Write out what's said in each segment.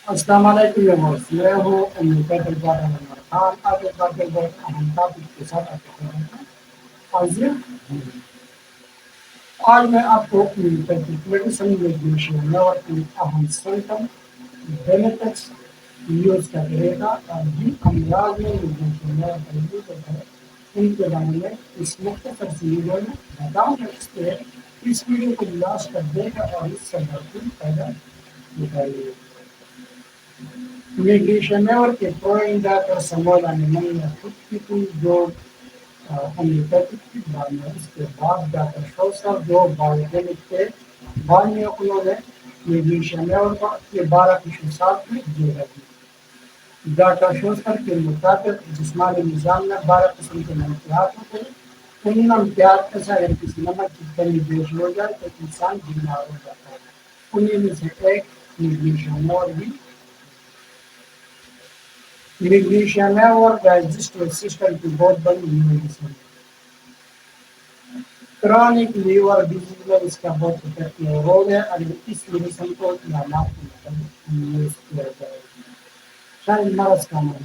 السلام علیکم ویورز، میں ہوں امید البادل عمر خان۔ آج ایک بار پھر بہت اہم ٹاپک کے ساتھ آپ کو حاضر ہوں۔ آج میں آپ کو میڈیسن ریگولیشن لیور کی اہم سمپٹم بینیفٹس یوز کرے گا اور جن امراض میں ریگولیشن لیور کا یوز ہوتا ہے ان کے بارے میں اس مختصر سی ویڈیو میں بتاؤں گا۔ اس ویڈیو کو لاسٹ تک دیکھا اور اس سے بھرپور فائدہ اٹھائیے۔ Migration che poi data Samoa nemmeno tutti i due unitati vanno che va data cosa do balkenite vanno con migration के 12% की जाएगी। डाटा शोज पर के मुताबिक जिस्मानी निज़ाम में 12% के नमकियात होते हैं। उन नमकियात में से अगर किसी नमक की कमी बेश हो जाए तो इंसान बीमार हो जाता है। उन्हीं में से एक न्यूट्रिशन और भी Migration network digestive system की बहुत बड़ी मेडिसिन। क्रॉनिक लीवर डिजीज में इसका बहुत इफेक्टिव रोल है। अगर इस मेडिसिन को इलाज यूज किया जाए शायद मर्ज का नाम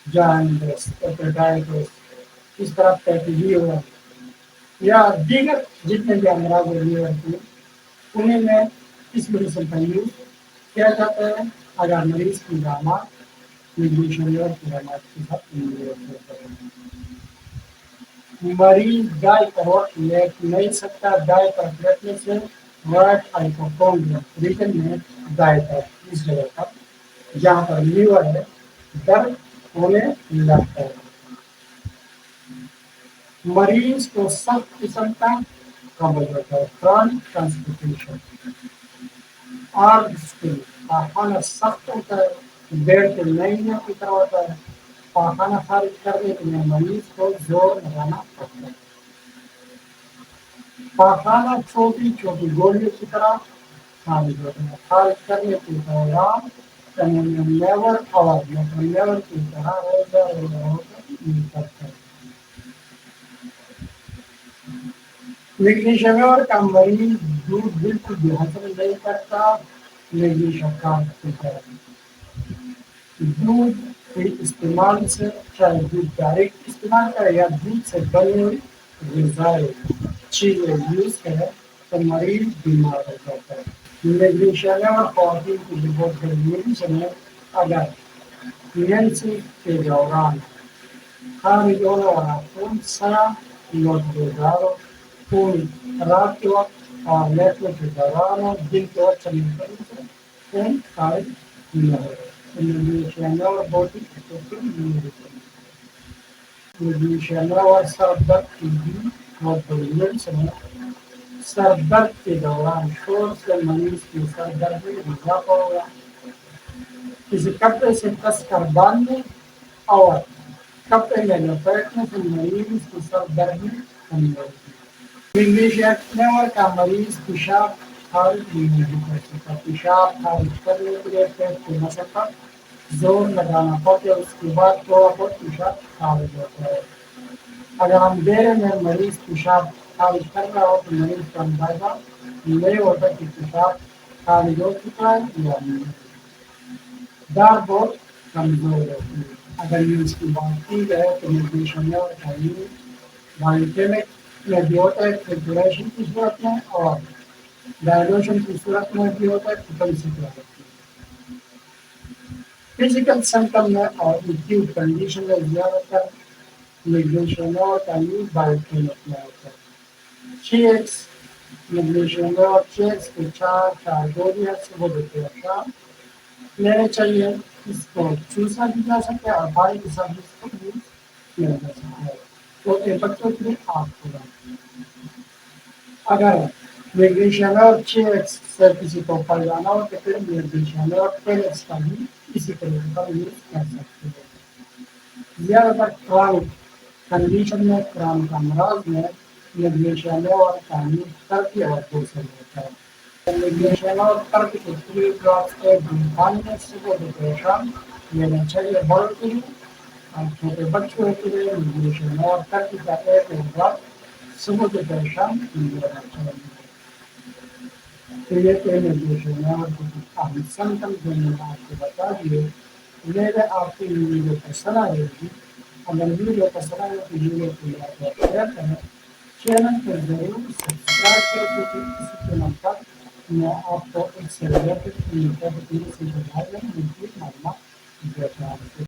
जॉन्डिस, हेपेटाइटिस, इस तरह फैटी लीवर या दीगर जितने भी अमराज लीवर के उन्हीं में इस मेडिसिन का यूज किया जाता है। अगर मरीज की दामाद न्यूट्रिशन लेवल की दामाद के साथ मरीज डाई पर वक्त नहीं सकता। डाई पर बैठने से वर्ड हाइपोक्रोमिया रीजन में डाई पर इस जगह पर जहाँ पर लीवर है दर्द होने लगता है। मरीज को सख्त किस्म का कब्ज होता है। क्रॉनिक कॉन्स्टिपेशन और खाना सख्त होता है। बेड पे नहीं फिक्र होता है। पाखाना खारिज करने के लिए मरीज को जोर लगाना पड़ता है। पाखाना छोटी छोटी गोलियों की तरह खारिज होता है। खारिज करने के दौरान लेवल और लेवल की तरह होकर निकलता है। मैग्नीशियम का मरीज दूध बिल्कुल भी हजम नहीं करता। मैग्नीशियम का दूध के इस्तेमाल से चाहे दूध डायरेक्ट इस्तेमाल करे या दूध से बनी हुई गजाएं चीजें यूज करें तो मरीज बीमार हो जाता है। मैग्नीशियम और प्रोटीन की भी बहुत जरूरी है। अगर प्रेगनेंसी के दौरान खारिज होने वाला खून सड़ा नोटदार खून रात के वक्त और लेटने के दौरान और दिन के वक्त चलने से खून खारिज न हो। Luciano बहुत ही Luciano और सर दर्द की भी बहुत बड़ी समय सर दर्द के दौरान शोर से मरीज की सर दर्द में इजाफा होगा। किसी कपड़े से कस कर बांधने और कपड़े में लपेटने से मरीज की सर दर्द में कमी होगी। इंग्लिश का मरीज पेशाब खारिज नहीं कर सकता। पेशाब खारिज करने के लिए पेट की नसों पर जोर लगाना पड़ता है। उसके बाद थोड़ा बहुत पेशाब खारिज होता है। अगर हम देर में मरीज पेशाब खारिज कर रहा हो तो मरीज का अंदाजा नहीं होता कि पेशाब खारिज हो चुका है या नहीं। दार बहुत कमजोर होती है। अगर ये इसकी बात की जाए तो निर्देशन चाहिए बायोकेमिक में भी होता है। फिल्ट्रेशन की सूरत में और डायलूशन की सूरत में भी होता है। फ्रिक्वेंसी की सूरत में फिजिकल सिम्टम में और एक्यूट कंडीशन में ज्यादातर निर्देशन का यूज बायोकेमिक में होता है। चेक्स निर्देशन और चेक्स के चार गोलियां सुबह दोपहर शाम लेने चाहिए। इसको चूसा भी जा सकता है और पानी के साथ इसको यूज किया जा सकता है। तो ये बच्चों के लिए आपको अगर निर्देशन और चेक्स से किसी को परेशान हो तो फिर निर्देशन और पेरेंट्स का भी इसी तरीके का यूज कर सकते हैं। ज्यादातर क्रॉनिक कंडीशन में क्रॉनिक अमराज में निर्देशन और का यूज करके और दूसरे होता है। निर्देशन और कर्क के 3 ड्रॉप्स के पानी में सुबह दोपहर शाम लेना चाहिए। बड़ों के लिए और छोटे बच्चों के लिए निर्देशन और कर्क का 1 ड्रॉप सुबह दोपहर शाम लेना चाहिए। تو یہ کوئی निर्देशन है और हम संकल्प मैंने आपको बता दिए मेरे आपकी वीडियो पसंद आएगी अगर वीडियो पसंद आए तो वीडियो को लाइक और शेयर करें चैनल को जरूर सब्सक्राइब करें क्योंकि इसी चैनल पर मैं आपको एक से रिलेटेड मिलती है मालूमात देता हूँ